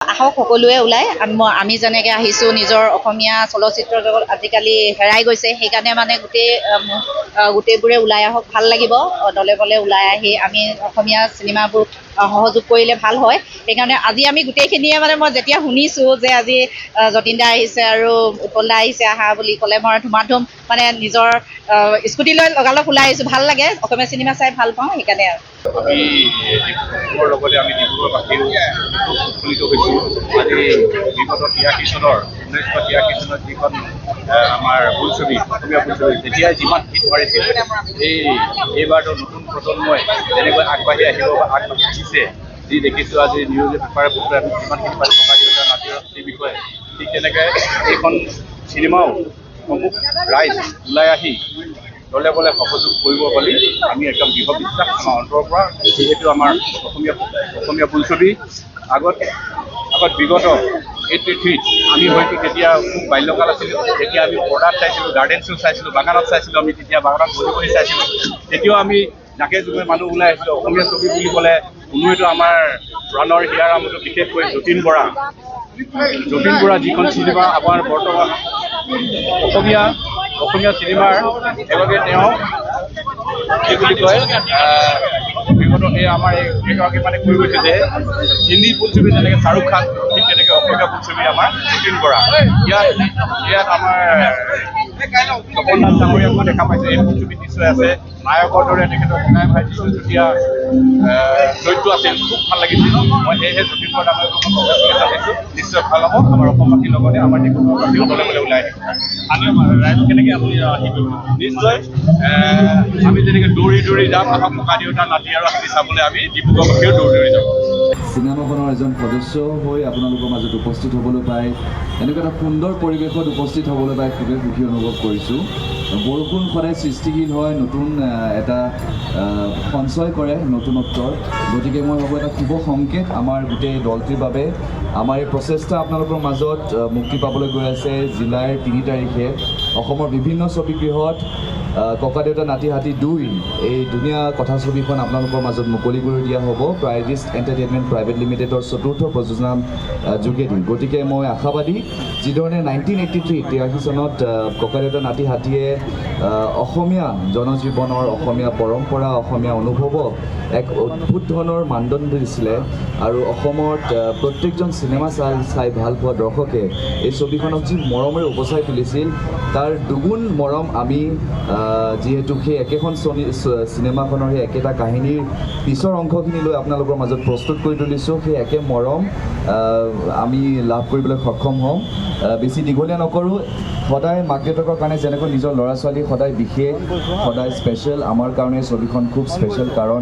আহক সকলোৱে ওলাই আমি যেনেকৈ আহিছোঁ নিজৰ অসমীয়া চলচ্চিত্ৰ জগত আজিকালি হেৰাই গৈছে সেইকাৰণে মানে গোটেইবোৰে ওলাই আহক ভাল লাগিব দলে বলে ওলাই আহি আমি অসমীয়া চিনেমাবোৰ সহযোগ কৰিলে ভাল হয় সেইকাৰণে আজি আমি গোটেইখিনিয়ে মানে মই যেতিয়া শুনিছোঁ যে আজি যতীন দা আহিছে আৰু উৎপল দা আহিছে আহা বুলি ক'লে মই ধুমাধুম মানে নিজৰ স্কুটি লৈ লগালগ ওলাই আহিছোঁ ভাল লাগে অসমীয়া চিনেমা চাই ভাল পাওঁ সেইকাৰণে আৰু আমি ডিব্ৰুগড়ৰ লগতে আমি ডিব্ৰুগড়বাসীও উৎফুল্লিত হৈছোঁ আজি বিগত 83 চনৰ 1983 চনত যিখন আমাৰ বোলছবি অসমীয়া বোলছবি তেতিয়াই যিমান হিট মাৰিছিল এইবাৰতো নতুন প্ৰজন্মই যেনেকৈ আগবাঢ়ি আহিব বা আগবাঢ়ি আহিছে যি দেখিছোঁ আজি নিউজ পেপাৰে পত্ৰই আমি যিমানখিনি পাৰি ককা দেউতা নাতিৰ সেই বিষয়ে ঠিক তেনেকৈ এইখন চিনেমাও সমূহ ৰাইজ ওলাই আহি দলে বলে সহযোগ কৰিব বুলি আমি একদম দৃঢ় বিশ্বাস আমাৰ অন্তৰৰ পৰা যিহেতু আমাৰ অসমীয়া বোলছবি আগত বিগত 83 আমি হয়তো তেতিয়া খুব বাল্যকাল আছিলোঁ তেতিয়া আমি পৰ্দাত চাইছিলোঁ গাৰ্ডেন শ্ব' চাইছিলোঁ বাগানত চাইছিলোঁ আমি তেতিয়া বাগানত বহি বহি চাইছিলোঁ তেতিয়াও আমি জাকে জুমে মানুহ ওলাই আহিছিলোঁ অসমীয়া ছবি বুলি ক'লে কোনোৱেতো আমাৰ প্ৰাণৰ হিয়াৰ আমঠু বিশেষকৈ যতীন বৰা যিখন চিনেমা আমাৰ বৰ্তমান অসমীয়া চিনেমাৰ এগৰাকী তেওঁ কি বুলি কয় বিগত আমাৰ এইগৰাকী মানে কৈ গৈছে যে হিন্দী বোলছবি যেনেকৈ শ্বাহৰুখ খান ঠিক তেনেকৈ অসমীয়া বোলছবি আমাৰ যতীন বৰা ইয়াত আমাৰ তপন দাস ডাঙৰীয়াকো দেখা পাইছে এই বোলছবি নিশ্চয় আছে নায়কৰ দৰে তেখেতৰ ককাই ভাই যিটো যেতিয়া চৰিত্ৰ আছিল খুব ভাল লাগিছিল মই সেয়েহে যতীন বৰা ডাঙৰীয়াক আহিছোঁ নিশ্চয় ভাল হ'ব আমাৰ অসমবাসীৰ লগতে আমাৰ ডিব্ৰুগড়বাসীও দলে বলে ওলাই আহিব স্থানীয় ৰাইজ কেনেকৈ আপুনি আহিব নিশ্চয় আমি যেনেকৈ দৌৰি যাম আহক ককা দেউতা নাতি আৰু হাতী চাবলৈ আমি ডিব্ৰুগড়বাসীও দৌৰি যাম চিনেমাখনৰ এজন সদস্য হৈ আপোনালোকৰ মাজত উপস্থিত হ'বলৈ পাই এনেকুৱা এটা সুন্দৰ পৰিৱেশত উপস্থিত হ'বলৈ পাই খুবেই সুখী অনুভৱ কৰিছোঁ বৰষুণ সদায় সৃষ্টিশীল হয় নতুন এটা সঞ্চয় কৰে নতুনত্বৰ গতিকে মই ভাবোঁ এটা শুভ সংকেত আমাৰ গোটেই দলটিৰ বাবে আমাৰ এই প্ৰচেষ্টা আপোনালোকৰ মাজত মুক্তি পাবলৈ গৈ আছে জুলাইৰ 3 তাৰিখে অসমৰ বিভিন্ন ছবিগৃহত ককা দেউতা নাতি হাতী 2 এই ধুনীয়া কথাছবিখন আপোনালোকৰ মাজত মুকলি কৰি দিয়া হ'ব প্ৰাইডিছ এণ্টাৰটেইনমেণ্ট প্ৰাইভেট লিমিটেডৰ চতুৰ্থ প্ৰযোজনা যোগেদি গতিকে মই আশাবাদী যিধৰণে 1983 চনত ককা দেউতা নাতি হাতীয়ে অসমীয়া জনজীৱনৰ অসমীয়া পৰম্পৰা অসমীয়া অনুভৱক এক অদ্ভুত ধৰণৰ মানদণ্ড দিছিলে আৰু অসমত প্ৰত্যেকজন চিনেমা চাই ভাল পোৱা দৰ্শকে এই ছবিখনক যি মৰমেৰে উপচাই তুলিছিল তাৰ দুগুণ মৰম আমি যিহেতু সেই একেখন চিনেমাখনৰ সেই একেটা কাহিনীৰ পিছৰ অংশখিনি লৈ আপোনালোকৰ মাজত প্ৰস্তুত কৰি তুলিছোঁ সেই একে মৰম আমি লাভ কৰিবলৈ সক্ষম হ'ম বেছি দীঘলীয়া নকৰোঁ সদায় মাক দেউতাকৰ কাৰণে যেনেকৈ নিজৰ ল'ৰা ছোৱালী সদায় বিশেষ সদায় স্পেচিয়েল আমাৰ কাৰণে ছবিখন খুব স্পেচিয়েল কাৰণ